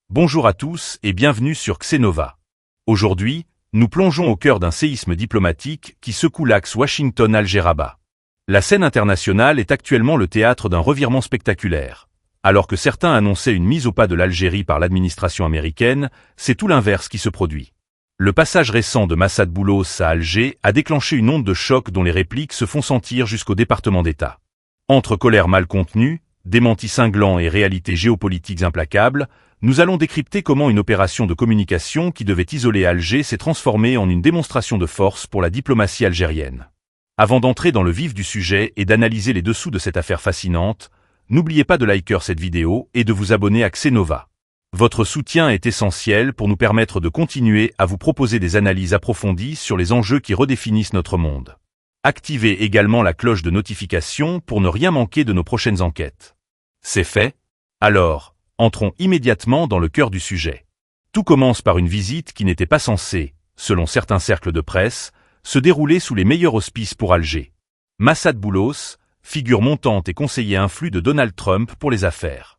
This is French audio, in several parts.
Bonjour à tous et bienvenue sur Xenova. Aujourd'hui, nous plongeons au cœur d'un séisme diplomatique qui secoue l'axe Washington-Alger-Rabat. La scène internationale est actuellement le théâtre d'un revirement spectaculaire. Alors que certains annonçaient une mise au pas de l'Algérie par l'administration américaine, c'est tout l'inverse qui se produit. Le passage récent de Massad Boulos à Alger a déclenché une onde de choc dont les répliques se font sentir jusqu'au département d'État. Entre colère mal contenue, démentis cinglants et réalités géopolitiques implacables, nous allons décrypter comment une opération de communication qui devait isoler Alger s'est transformée en une démonstration de force pour la diplomatie algérienne. Avant d'entrer dans le vif du sujet et d'analyser les dessous de cette affaire fascinante, n'oubliez pas de liker cette vidéo et de vous abonner à Xenova. Votre soutien est essentiel pour nous permettre de continuer à vous proposer des analyses approfondies sur les enjeux qui redéfinissent notre monde. Activez également la cloche de notification pour ne rien manquer de nos prochaines enquêtes. C'est fait? Alors, entrons immédiatement dans le cœur du sujet. Tout commence par une visite qui n'était pas censée, selon certains cercles de presse, se dérouler sous les meilleurs auspices pour Alger. Massad Boulos, figure montante et conseiller influent de Donald Trump pour les affaires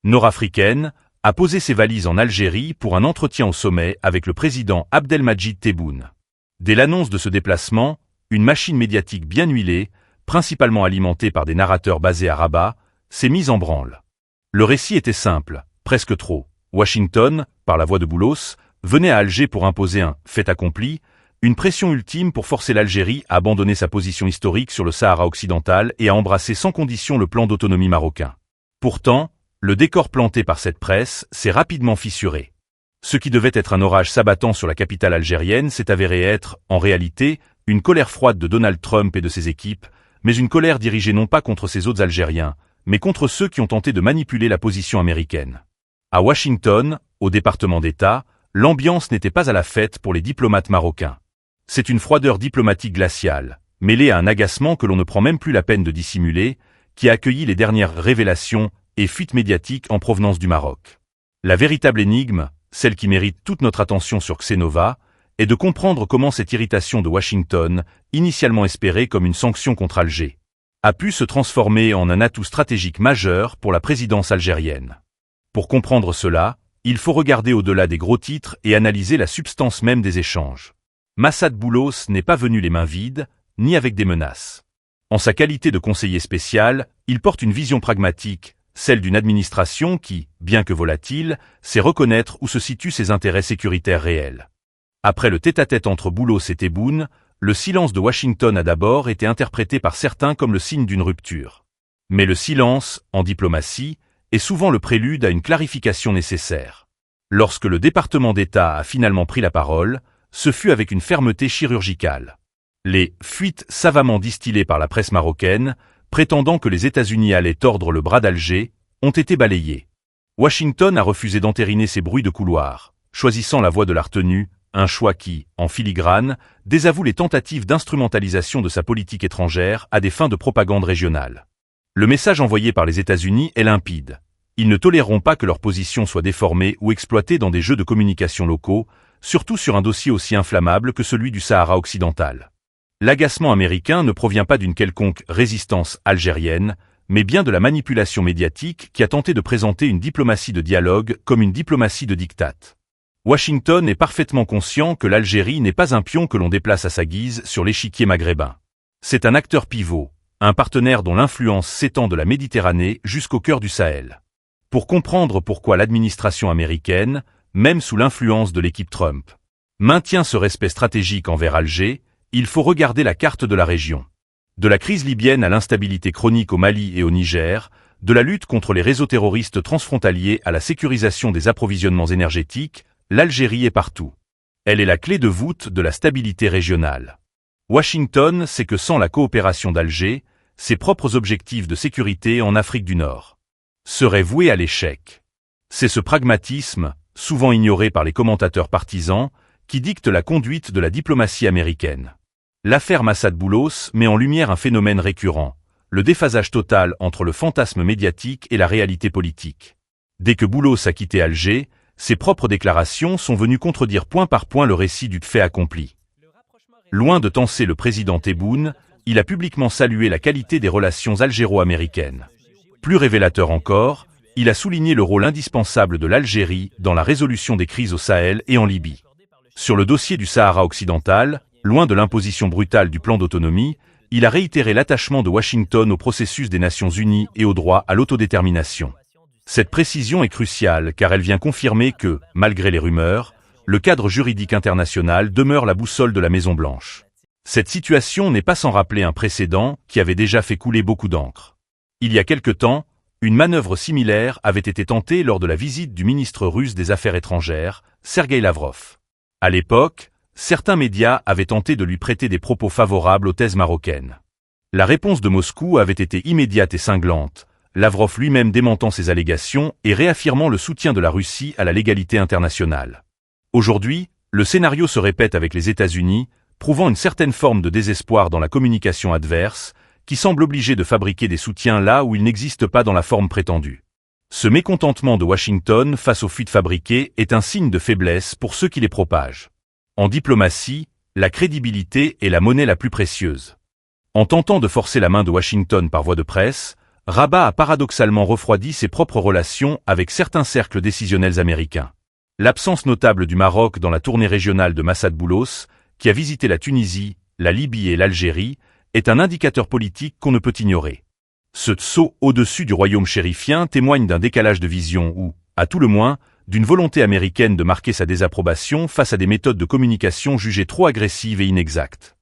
nord-africaines, a posé ses valises en Algérie pour un entretien au sommet avec le président Abdelmadjid Tebboune. Dès l'annonce de ce déplacement, une machine médiatique bien huilée, principalement alimentée par des narrateurs basés à Rabat, s'est mise en branle. Le récit était simple, presque trop. Washington, par la voix de Boulos, venait à Alger pour imposer un fait accompli, une pression ultime pour forcer l'Algérie à abandonner sa position historique sur le Sahara occidental et à embrasser sans condition le plan d'autonomie marocain. Pourtant, le décor planté par cette presse s'est rapidement fissuré. Ce qui devait être un orage s'abattant sur la capitale algérienne s'est avéré être, en réalité, une colère froide de Donald Trump et de ses équipes, mais une colère dirigée non pas contre ses hôtes algériens, mais contre ceux qui ont tenté de manipuler la position américaine. À Washington, au département d'État, l'ambiance n'était pas à la fête pour les diplomates marocains. C'est une froideur diplomatique glaciale, mêlée à un agacement que l'on ne prend même plus la peine de dissimuler, qui a accueilli les dernières révélations et fuites médiatiques en provenance du Maroc. La véritable énigme, celle qui mérite toute notre attention sur Xenova, est de comprendre comment cette irritation de Washington, initialement espérée comme une sanction contre Alger, a pu se transformer en un atout stratégique majeur pour la présidence algérienne. Pour comprendre cela, il faut regarder au-delà des gros titres et analyser la substance même des échanges. Massad Boulos n'est pas venu les mains vides, ni avec des menaces. En sa qualité de conseiller spécial, il porte une vision pragmatique, celle d'une administration qui, bien que volatile, sait reconnaître où se situent ses intérêts sécuritaires réels. Après le tête-à-tête entre Boulos et Tebboune, le silence de Washington a d'abord été interprété par certains comme le signe d'une rupture. Mais le silence, en diplomatie, est souvent le prélude à une clarification nécessaire. Lorsque le département d'État a finalement pris la parole, ce fut avec une fermeté chirurgicale. Les fuites savamment distillées par la presse marocaine, prétendant que les États-Unis allaient tordre le bras d'Alger, ont été balayées. Washington a refusé d'entériner ces bruits de couloir, choisissant la voie de la retenue, un choix qui, en filigrane, désavoue les tentatives d'instrumentalisation de sa politique étrangère à des fins de propagande régionale. Le message envoyé par les États-Unis est limpide. Ils ne toléreront pas que leur position soit déformée ou exploitée dans des jeux de communication locaux, surtout sur un dossier aussi inflammable que celui du Sahara occidental. L'agacement américain ne provient pas d'une quelconque résistance algérienne, mais bien de la manipulation médiatique qui a tenté de présenter une diplomatie de dialogue comme une diplomatie de diktat. Washington est parfaitement conscient que l'Algérie n'est pas un pion que l'on déplace à sa guise sur l'échiquier maghrébin. C'est un acteur pivot, un partenaire dont l'influence s'étend de la Méditerranée jusqu'au cœur du Sahel. Pour comprendre pourquoi l'administration américaine, même sous l'influence de l'équipe Trump, maintient ce respect stratégique envers Alger, il faut regarder la carte de la région. De la crise libyenne à l'instabilité chronique au Mali et au Niger, de la lutte contre les réseaux terroristes transfrontaliers à la sécurisation des approvisionnements énergétiques, l'Algérie est partout. Elle est la clé de voûte de la stabilité régionale. Washington sait que sans la coopération d'Alger, ses propres objectifs de sécurité en Afrique du Nord seraient voués à l'échec. C'est ce pragmatisme, souvent ignoré par les commentateurs partisans, qui dicte la conduite de la diplomatie américaine. L'affaire Massad Boulos met en lumière un phénomène récurrent, le déphasage total entre le fantasme médiatique et la réalité politique. Dès que Boulos a quitté Alger, ses propres déclarations sont venues contredire point par point le récit du fait accompli. Loin de tancer le président Tebboune, il a publiquement salué la qualité des relations algéro-américaines. Plus révélateur encore, Il a souligné le rôle indispensable de l'Algérie dans la résolution des crises au Sahel et en Libye. Sur le dossier du Sahara occidental, loin de l'imposition brutale du plan d'autonomie, il a réitéré l'attachement de Washington au processus des Nations Unies et au droit à l'autodétermination. Cette précision est cruciale car elle vient confirmer que, malgré les rumeurs, le cadre juridique international demeure la boussole de la Maison-Blanche. Cette situation n'est pas sans rappeler un précédent qui avait déjà fait couler beaucoup d'encre. Il y a quelque temps, une manœuvre similaire avait été tentée lors de la visite du ministre russe des Affaires étrangères, Sergueï Lavrov. À l'époque, certains médias avaient tenté de lui prêter des propos favorables aux thèses marocaines. La réponse de Moscou avait été immédiate et cinglante, Lavrov lui-même démentant ces allégations et réaffirmant le soutien de la Russie à la légalité internationale. Aujourd'hui, le scénario se répète avec les États-Unis, prouvant une certaine forme de désespoir dans la communication adverse, qui semble obligée de fabriquer des soutiens là où ils n'existent pas dans la forme prétendue. Ce mécontentement de Washington face aux fuites fabriquées est un signe de faiblesse pour ceux qui les propagent. En diplomatie, la crédibilité est la monnaie la plus précieuse. En tentant de forcer la main de Washington par voie de presse, Rabat a paradoxalement refroidi ses propres relations avec certains cercles décisionnels américains. L'absence notable du Maroc dans la tournée régionale de Massad Boulos, qui a visité la Tunisie, la Libye et l'Algérie, est un indicateur politique qu'on ne peut ignorer. Ce saut au-dessus du royaume chérifien témoigne d'un décalage de vision ou, à tout le moins, d'une volonté américaine de marquer sa désapprobation face à des méthodes de communication jugées trop agressives et inexactes.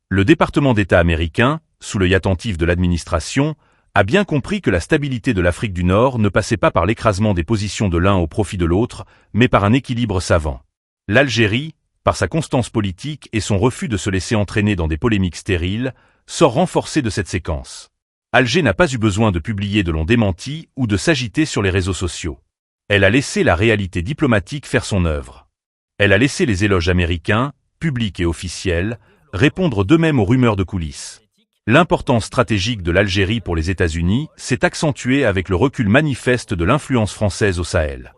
Le département d'État américain, sous l'œil attentif de l'administration, a bien compris que la stabilité de l'Afrique du Nord ne passait pas par l'écrasement des positions de l'un au profit de l'autre, mais par un équilibre savant. L'Algérie, par sa constance politique et son refus de se laisser entraîner dans des polémiques stériles, sort renforcée de cette séquence. Alger n'a pas eu besoin de publier de longs démentis ou de s'agiter sur les réseaux sociaux. Elle a laissé la réalité diplomatique faire son œuvre. Elle a laissé les éloges américains, publics et officiels, répondre d'eux-mêmes aux rumeurs de coulisses. L'importance stratégique de l'Algérie pour les États-Unis s'est accentuée avec le recul manifeste de l'influence française au Sahel.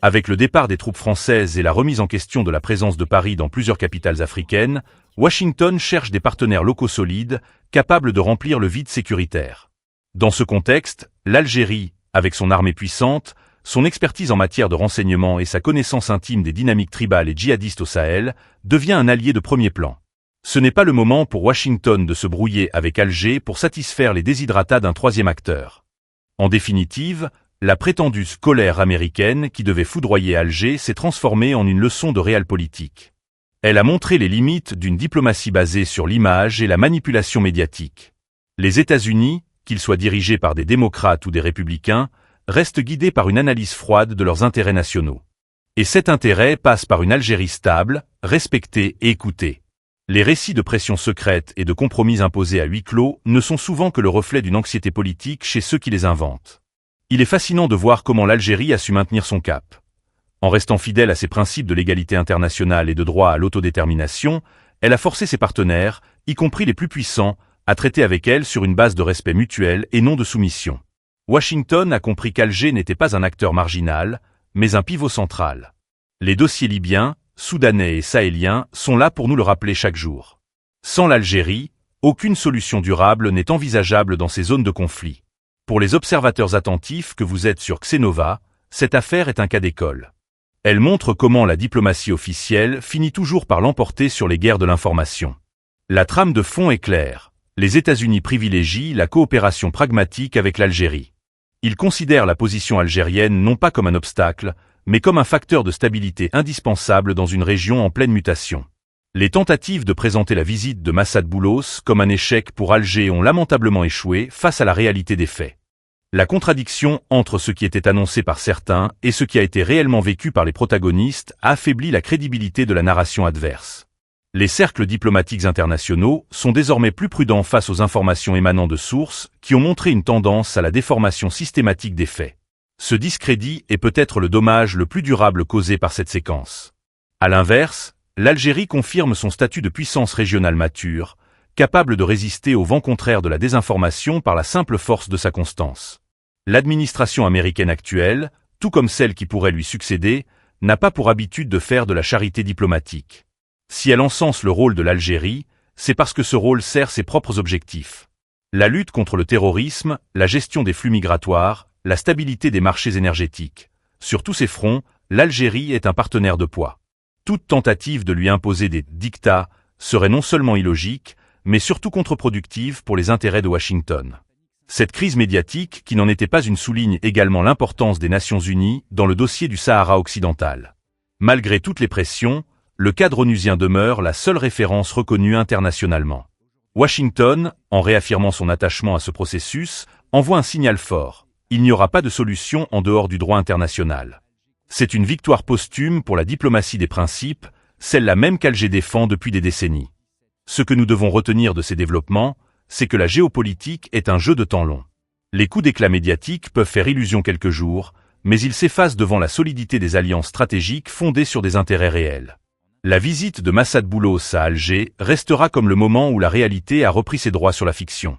Avec le départ des troupes françaises et la remise en question de la présence de Paris dans plusieurs capitales africaines, Washington cherche des partenaires locaux solides, capables de remplir le vide sécuritaire. Dans ce contexte, l'Algérie, avec son armée puissante, son expertise en matière de renseignement et sa connaissance intime des dynamiques tribales et djihadistes au Sahel, devient un allié de premier plan. Ce n'est pas le moment pour Washington de se brouiller avec Alger pour satisfaire les desiderata d'un troisième acteur. En définitive, la prétendue colère américaine qui devait foudroyer Alger s'est transformée en une leçon de realpolitik. Elle a montré les limites d'une diplomatie basée sur l'image et la manipulation médiatique. Les États-Unis, qu'ils soient dirigés par des démocrates ou des républicains, restent guidés par une analyse froide de leurs intérêts nationaux. Et cet intérêt passe par une Algérie stable, respectée et écoutée. Les récits de pression secrète et de compromis imposés à huis clos ne sont souvent que le reflet d'une anxiété politique chez ceux qui les inventent. Il est fascinant de voir comment l'Algérie a su maintenir son cap. En restant fidèle à ses principes de l'égalité internationale et de droit à l'autodétermination, elle a forcé ses partenaires, y compris les plus puissants, à traiter avec elle sur une base de respect mutuel et non de soumission. Washington a compris qu'Alger n'était pas un acteur marginal, mais un pivot central. Les dossiers libyens, soudanais et sahéliens sont là pour nous le rappeler chaque jour. Sans l'Algérie, aucune solution durable n'est envisageable dans ces zones de conflit. Pour les observateurs attentifs que vous êtes sur Xenova, cette affaire est un cas d'école. Elle montre comment la diplomatie officielle finit toujours par l'emporter sur les guerres de l'information. La trame de fond est claire. Les États-Unis privilégient la coopération pragmatique avec l'Algérie. Ils considèrent la position algérienne non pas comme un obstacle, mais comme un facteur de stabilité indispensable dans une région en pleine mutation. Les tentatives de présenter la visite de Massad Boulos comme un échec pour Alger ont lamentablement échoué face à la réalité des faits. La contradiction entre ce qui était annoncé par certains et ce qui a été réellement vécu par les protagonistes a affaibli la crédibilité de la narration adverse. Les cercles diplomatiques internationaux sont désormais plus prudents face aux informations émanant de sources qui ont montré une tendance à la déformation systématique des faits. Ce discrédit est peut-être le dommage le plus durable causé par cette séquence. À l'inverse, l'Algérie confirme son statut de puissance régionale mature, capable de résister au vent contraire de la désinformation par la simple force de sa constance. L'administration américaine actuelle, tout comme celle qui pourrait lui succéder, n'a pas pour habitude de faire de la charité diplomatique. Si elle encense le rôle de l'Algérie, c'est parce que ce rôle sert ses propres objectifs. La lutte contre le terrorisme, la gestion des flux migratoires, la stabilité des marchés énergétiques. Sur tous ces fronts, l'Algérie est un partenaire de poids. Toute tentative de lui imposer des dictats serait non seulement illogique, mais surtout contre-productive pour les intérêts de Washington. Cette crise médiatique, qui n'en était pas une, souligne également l'importance des Nations Unies dans le dossier du Sahara occidental. Malgré toutes les pressions, le cadre onusien demeure la seule référence reconnue internationalement. Washington, en réaffirmant son attachement à ce processus, envoie un signal fort. Il n'y aura pas de solution en dehors du droit international. C'est une victoire posthume pour la diplomatie des principes, celle-là même qu'Alger défend depuis des décennies. Ce que nous devons retenir de ces développements, c'est que la géopolitique est un jeu de temps long. Les coups d'éclat médiatiques peuvent faire illusion quelques jours, mais ils s'effacent devant la solidité des alliances stratégiques fondées sur des intérêts réels. La visite de Massad Boulos à Alger restera comme le moment où la réalité a repris ses droits sur la fiction.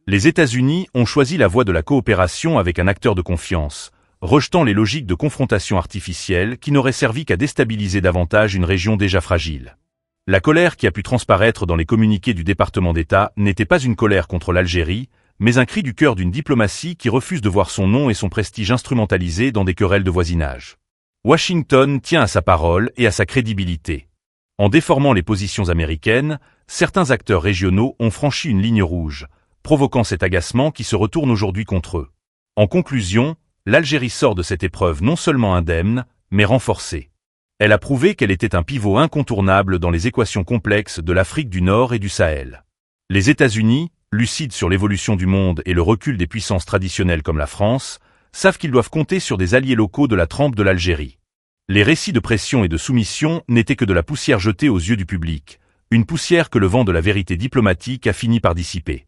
Les États-Unis ont choisi la voie de la coopération avec un acteur de confiance, rejetant les logiques de confrontation artificielle qui n'auraient servi qu'à déstabiliser davantage une région déjà fragile. La colère qui a pu transparaître dans les communiqués du département d'État n'était pas une colère contre l'Algérie, mais un cri du cœur d'une diplomatie qui refuse de voir son nom et son prestige instrumentalisés dans des querelles de voisinage. Washington tient à sa parole et à sa crédibilité. En déformant les positions américaines, certains acteurs régionaux ont franchi une ligne rouge, provoquant cet agacement qui se retourne aujourd'hui contre eux. En conclusion, l'Algérie sort de cette épreuve non seulement indemne, mais renforcée. Elle a prouvé qu'elle était un pivot incontournable dans les équations complexes de l'Afrique du Nord et du Sahel. Les États-Unis, lucides sur l'évolution du monde et le recul des puissances traditionnelles comme la France, savent qu'ils doivent compter sur des alliés locaux de la trempe de l'Algérie. Les récits de pression et de soumission n'étaient que de la poussière jetée aux yeux du public, une poussière que le vent de la vérité diplomatique a fini par dissiper.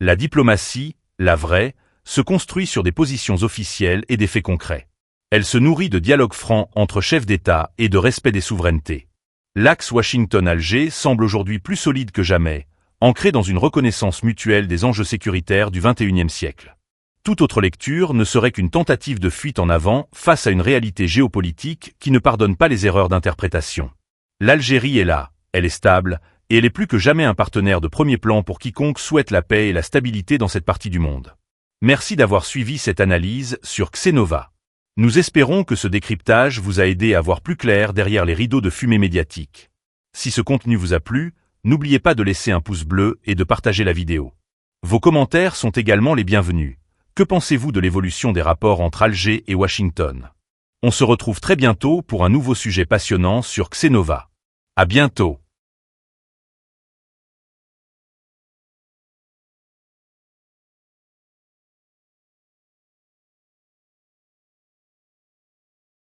La diplomatie, la vraie, se construit sur des positions officielles et des faits concrets. Elle se nourrit de dialogues francs entre chefs d'État et de respect des souverainetés. L'axe Washington-Alger semble aujourd'hui plus solide que jamais, ancré dans une reconnaissance mutuelle des enjeux sécuritaires du XXIe siècle. Toute autre lecture ne serait qu'une tentative de fuite en avant face à une réalité géopolitique qui ne pardonne pas les erreurs d'interprétation. L'Algérie est là, elle est stable, et elle est plus que jamais un partenaire de premier plan pour quiconque souhaite la paix et la stabilité dans cette partie du monde. Merci d'avoir suivi cette analyse sur Xenova. Nous espérons que ce décryptage vous a aidé à voir plus clair derrière les rideaux de fumée médiatique. Si ce contenu vous a plu, n'oubliez pas de laisser un pouce bleu et de partager la vidéo. Vos commentaires sont également les bienvenus. Que pensez-vous de l'évolution des rapports entre Alger et Washington? On se retrouve très bientôt pour un nouveau sujet passionnant sur Xenova. À bientôt.